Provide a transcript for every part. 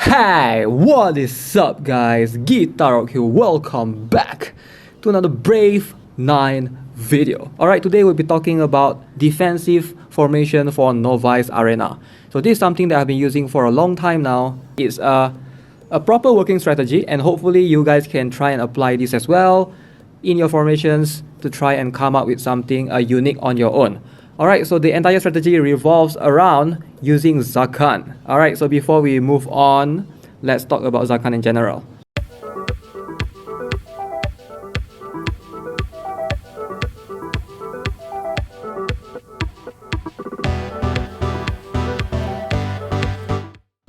Hey, what is up guys? Guitar here, welcome back to another Brave 9 video. Alright, today we'll be talking about defensive formation for Novice Arena. So this is something that I've been using for a long time now. It's a proper working strategy, and hopefully you guys can try and apply this as well in your formations to try and come up with something unique on your own. Alright, so the entire strategy revolves around using Zakan. Alright, so before we move on, let's talk about Zakan in general.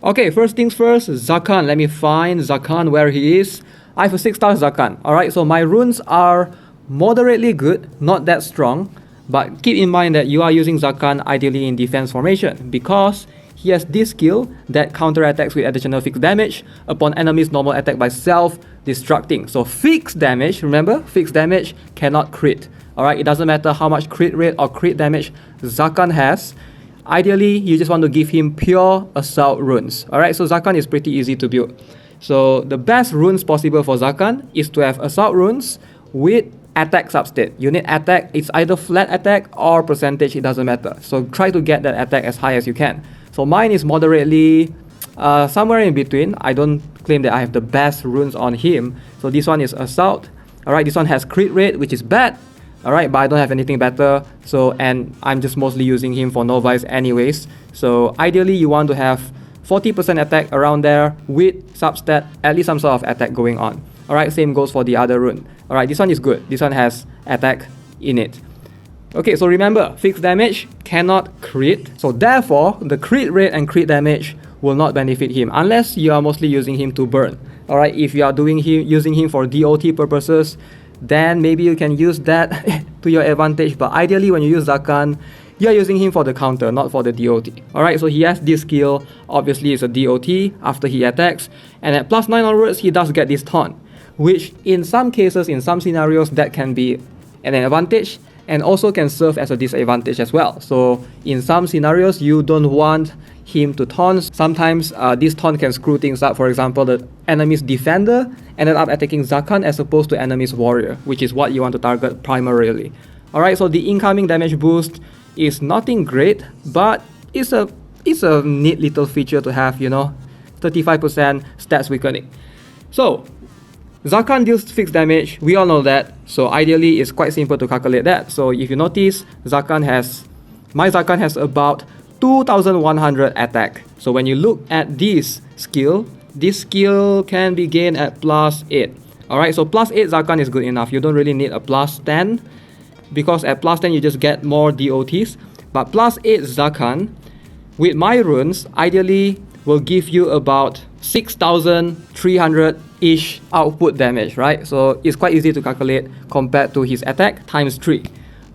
Okay, first things first, Zakan. Let me find Zakan where he is. I have a 6-star Zakan. Alright, so my runes are moderately good, not that strong. But keep in mind that you are using Zakan ideally in defense formation because he has this skill that counterattacks with additional fixed damage upon enemy's normal attack by self-destructing. So fixed damage, remember, fixed damage cannot crit. Alright, it doesn't matter how much crit rate or crit damage Zakan has. Ideally, you just want to give him pure assault runes. Alright, so Zakan is pretty easy to build. So the best runes possible for Zakan is to have assault runes with attack substate. You need attack, it's either flat attack or percentage, it doesn't matter. So try to get that attack as high as you can. So mine is moderately somewhere in between. I don't claim that I have the best runes on him. So this one is assault. Alright, this one has crit rate, which is bad. Alright, but I don't have anything better. So, and I'm just mostly using him for Novice anyways. So ideally you want to have 40% attack around there with substat, at least some sort of attack going on. Alright, same goes for the other rune. Alright, this one is good. This one has attack in it. Okay, so remember, fixed damage cannot crit. So therefore, the crit rate and crit damage will not benefit him unless you are mostly using him to burn. Alright, if you are using him for DOT purposes, then maybe you can use that to your advantage. But ideally, when you use Zakan, you are using him for the counter, not for the DOT. Alright, so he has this skill. Obviously, it's a DOT after he attacks. And at +9 onwards, he does get this taunt, which in some cases, in some scenarios, that can be an advantage and also can serve as a disadvantage as well. So in some scenarios, you don't want him to taunt. Sometimes this taunt can screw things up. For example, the enemy's defender ended up attacking Zakan as opposed to enemy's warrior, which is what you want to target primarily. Alright, so the incoming damage boost is nothing great, but it's a neat little feature to have, you know, 35% stats weakening. So Zakan deals fixed damage, we all know that, so ideally it's quite simple to calculate that. So if you notice, my Zakan has about 2100 attack. So when you look at this skill can be gained at +8. Alright, so +8 Zakan is good enough. You don't really need a +10 because at +10 you just get more DOTs. But +8 Zakan with my runes ideally will give you about 6300-ish output damage, right? So it's quite easy to calculate compared to his attack times 3.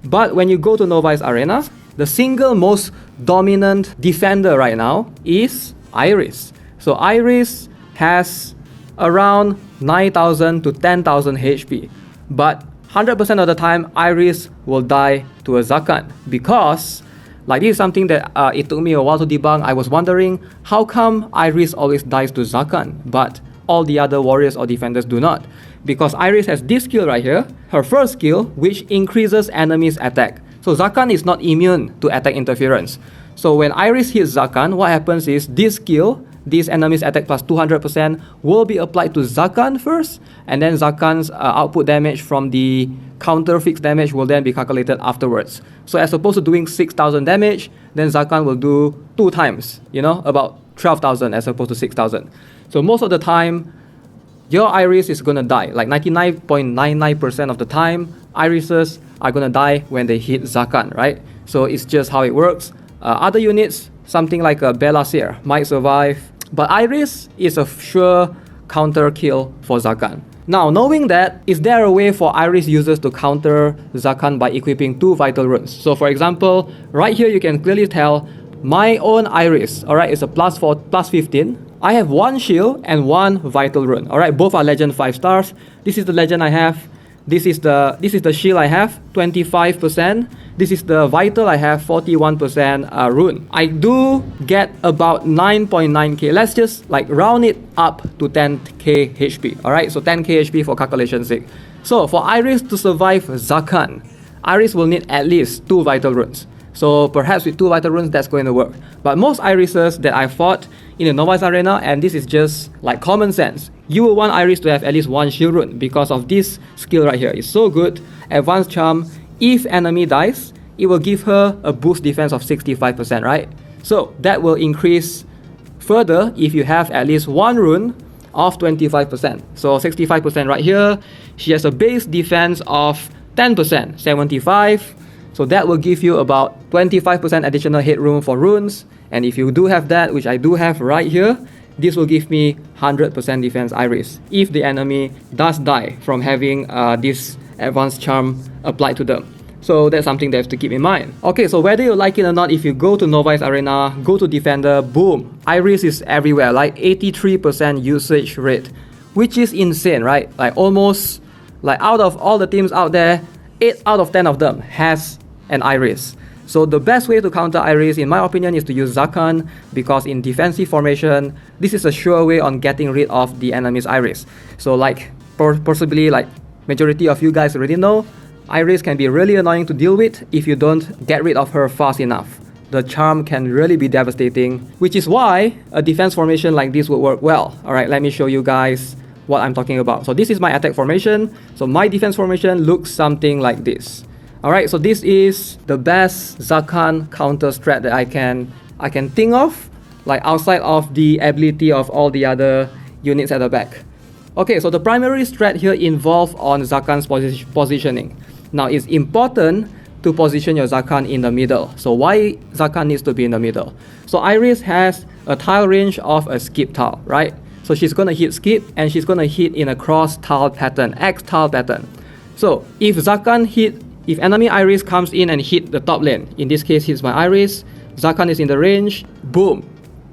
But when you go to Novice Arena, the single most dominant defender right now is Iris. So Iris has around 9000 to 10,000 HP. But 100% of the time, Iris will die to a Zakan because like this is something that it took me a while to debunk. I was wondering how come Iris always dies to Zakan, but all the other warriors or defenders do not. Because Iris has this skill right here, her first skill, which increases enemies' attack. So Zakan is not immune to attack interference. So when Iris hits Zakan, what happens is this skill, this enemy's attack plus 200% will be applied to Zakan first, and then Zakan's output damage from the counter fixed damage will then be calculated afterwards. So as opposed to doing 6000 damage, then Zakan will do 2 times, you know, about 12,000 as opposed to 6,000. So most of the time, your Iris is gonna die. Like 99.99% of the time, Irises are gonna die when they hit Zakan, right? So it's just how it works. Other units, something like a Bellaseer might survive, but Iris is a sure counter kill for Zakan. Now, knowing that, is there a way for Iris users to counter Zakan by equipping 2 vital runes? So for example, right here you can clearly tell my own Iris, alright, is a +4, +15. I have 1 shield and 1 vital rune. Alright, both are legend 5 stars. This is the legend I have. This is the shield I have, 25%. This is the vital. I have 41% rune. I do get about 9.9k. Let's just like round it up to 10k HP. Alright, so 10k HP for calculation's sake. So for Iris to survive Zakan, Iris will need at least 2 vital runes. So perhaps with 2 vital runes that's going to work. But most Irises that I fought in the Novice arena, and this is just like common sense, you will want Iris to have at least 1 shield rune because of this skill right here. It's so good. Advanced Charm, if enemy dies, it will give her a boost defense of 65%, right? So that will increase further if you have at least 1 rune of 25%. So 65% right here. She has a base defense of 10%, 75. So that will give you about 25% additional headroom for runes. And if you do have that, which I do have right here, this will give me 100% defense Iris if the enemy does die from having this advanced charm applied to them. So that's something they have to keep in mind. Okay, so whether you like it or not, if you go to Novice Arena, go to Defender, boom, Iris is everywhere, like 83% usage rate, which is insane, right? Like almost, like out of all the teams out there, 8 out of 10 of them has an Iris. So the best way to counter Iris, in my opinion, is to use Zakan, because in defensive formation, this is a sure way on getting rid of the enemy's Iris. So like, possibly like majority of you guys already know, Iris can be really annoying to deal with if you don't get rid of her fast enough. The charm can really be devastating, which is why a defense formation like this would work well. Alright, let me show you guys what I'm talking about. So this is my attack formation. So my defense formation looks something like this. Alright, so this is the best Zakan counter strat that I can think of, like outside of the ability of all the other units at the back. Okay, so the primary strat here involves on Zakan's positioning. Now it's important to position your Zakan in the middle. So why Zakan needs to be in the middle? So Iris has a tile range of a skip tile, right? So she's gonna hit skip and she's gonna hit in a cross tile pattern, X tile pattern. So if enemy Iris comes in and hit the top lane, in this case hits my Iris, Zakan is in the range, boom,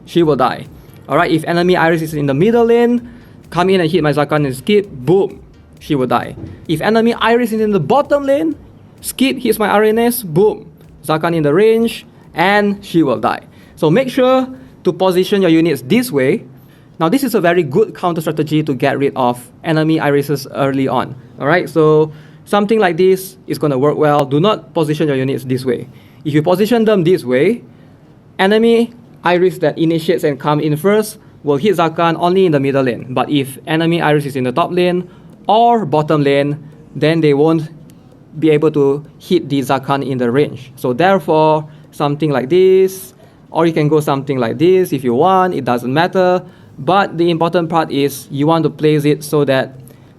she will die. Alright, if enemy Iris is in the middle lane, come in and hit my Zakan and skip, boom, she will die. If enemy Iris is in the bottom lane, skip hits my RNS, boom, Zakan in the range, and she will die. So make sure to position your units this way. Now this is a very good counter strategy to get rid of enemy Irises early on. Alright, so something like this is going to work well. Do not position your units this way. If you position them this way, enemy Iris that initiates and come in first will hit Zakan only in the middle lane. But if enemy Iris is in the top lane or bottom lane, then they won't be able to hit the Zakan in the range. So therefore, something like this, or you can go something like this if you want, it doesn't matter. But the important part is you want to place it so that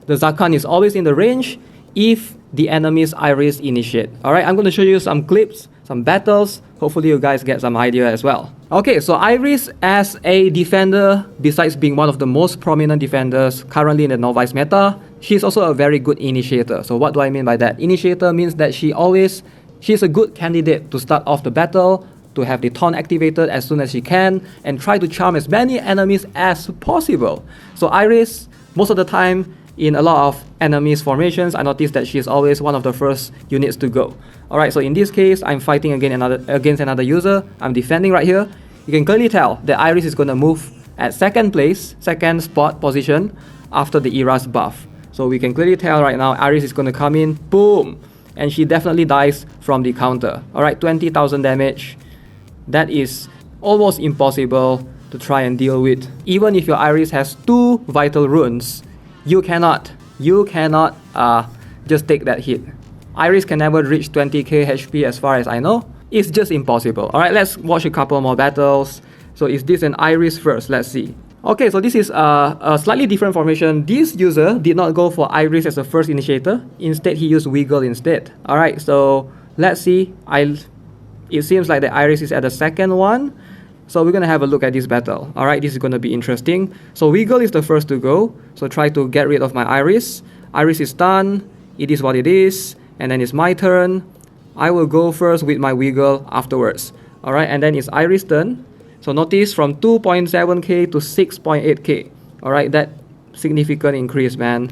the Zakan is always in the range if the enemy's Iris initiate. Alright, I'm going to show you some clips, some battles. Hopefully you guys get some idea as well. Okay, so Iris as a defender, besides being one of the most prominent defenders currently in the Novice meta, she's also a very good initiator. So what do I mean by that? Initiator means that she's a good candidate to start off the battle, to have the taunt activated as soon as she can, and try to charm as many enemies as possible. So Iris, most of the time, in a lot of enemies formations, I noticed that she's always one of the first units to go. Alright, so in this case, I'm fighting against another user. I'm defending right here. You can clearly tell that Iris is going to move at second spot position after the Era's buff. So we can clearly tell right now, Iris is going to come in, boom, and she definitely dies from the counter. Alright, 20,000 damage. That is almost impossible to try and deal with. Even if your Iris has 2 vital runes, you cannot just take that hit. Iris can never reach 20k HP as far as I know. It's just impossible. Alright, let's watch a couple more battles. So is this an Iris first? Let's see. Okay, so this is a slightly different formation. This user did not go for Iris as a first initiator. Instead, he used Wiggle instead. Alright, so let's see. It seems like the Iris is at the second one. So we're going to have a look at this battle. Alright, this is going to be interesting. So Wiggle is the first to go. So try to get rid of my Iris. Iris is done. It is what it is. And then it's my turn. I will go first with my Wiggle afterwards. Alright, and then it's Iris' turn. So notice from 2.7k to 6.8k. Alright, that significant increase, man.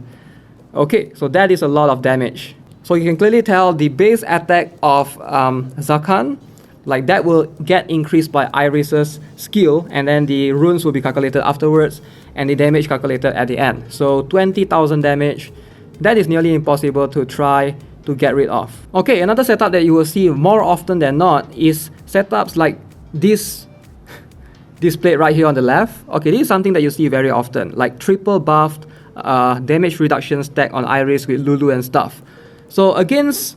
Okay, so that is a lot of damage. So you can clearly tell the base attack of Zakan, like that will get increased by Iris's skill, and then the runes will be calculated afterwards and the damage calculated at the end. So 20,000 damage, that is nearly impossible to try to get rid of. Okay, another setup that you will see more often than not is setups like this displayed right here on the left. Okay, this is something that you see very often, like triple buffed damage reduction stack on Iris with Lulu and stuff. So against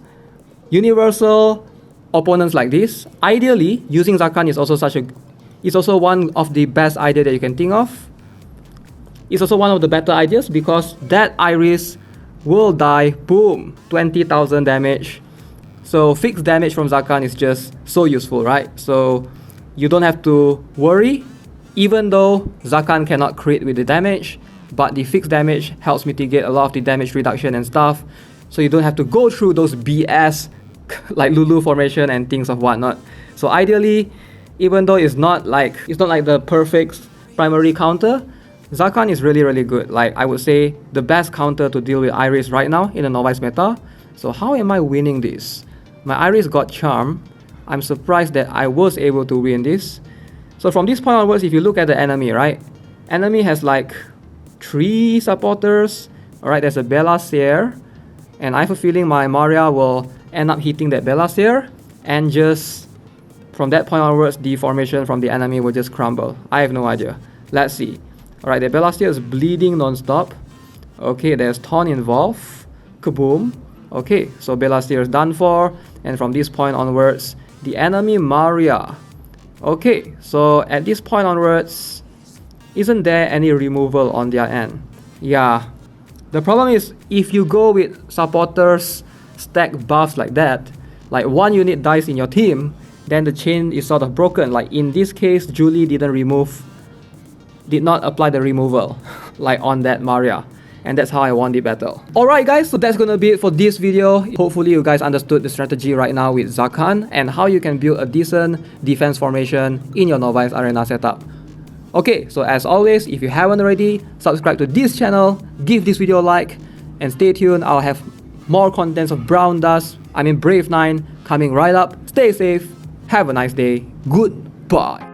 universal opponents like this, ideally using Zakan is also one of the best idea that you can think of. It's also one of the better ideas because that Iris will die, boom, 20,000 damage. So fixed damage from Zakan is just so useful, right? So you don't have to worry, even though Zakan cannot crit with the damage, but the fixed damage helps mitigate a lot of the damage reduction and stuff. So you don't have to go through those BS like Lulu formation and things of whatnot. So ideally, even though it's not like the perfect primary counter, Zakan is really good. Like I would say the best counter to deal with Iris right now in the Novice meta. So how am I winning this? My Iris got Charm. I'm surprised that I was able to win this. So from this point onwards, if you look at the enemy, right? Enemy has like 3 supporters. Alright, there's a Bellaseer. And I have a feeling my Maria will end up hitting that Bellaseer. And just from that point onwards, the formation from the enemy will just crumble. I have no idea. Let's see. Alright, the Bellaseer is bleeding non-stop. Okay, there's Taunt involved. Kaboom. Okay, so Bellaseer is done for. And from this point onwards, the enemy Maria. Okay, so at this point onwards, isn't there any removal on their end? Yeah. The problem is if you go with supporters stack buffs like that, like one unit dies in your team, then the chain is sort of broken. Like in this case, Julie did not apply the removal like on that Maria. And that's how I won the battle. Alright guys, so that's gonna be it for this video. Hopefully you guys understood the strategy right now with Zakan and how you can build a decent defense formation in your Novice Arena setup. Okay, so as always, if you haven't already, subscribe to this channel, give this video a like, and stay tuned. I'll have more contents of Brave 9 coming right up. Stay safe, have a nice day, goodbye.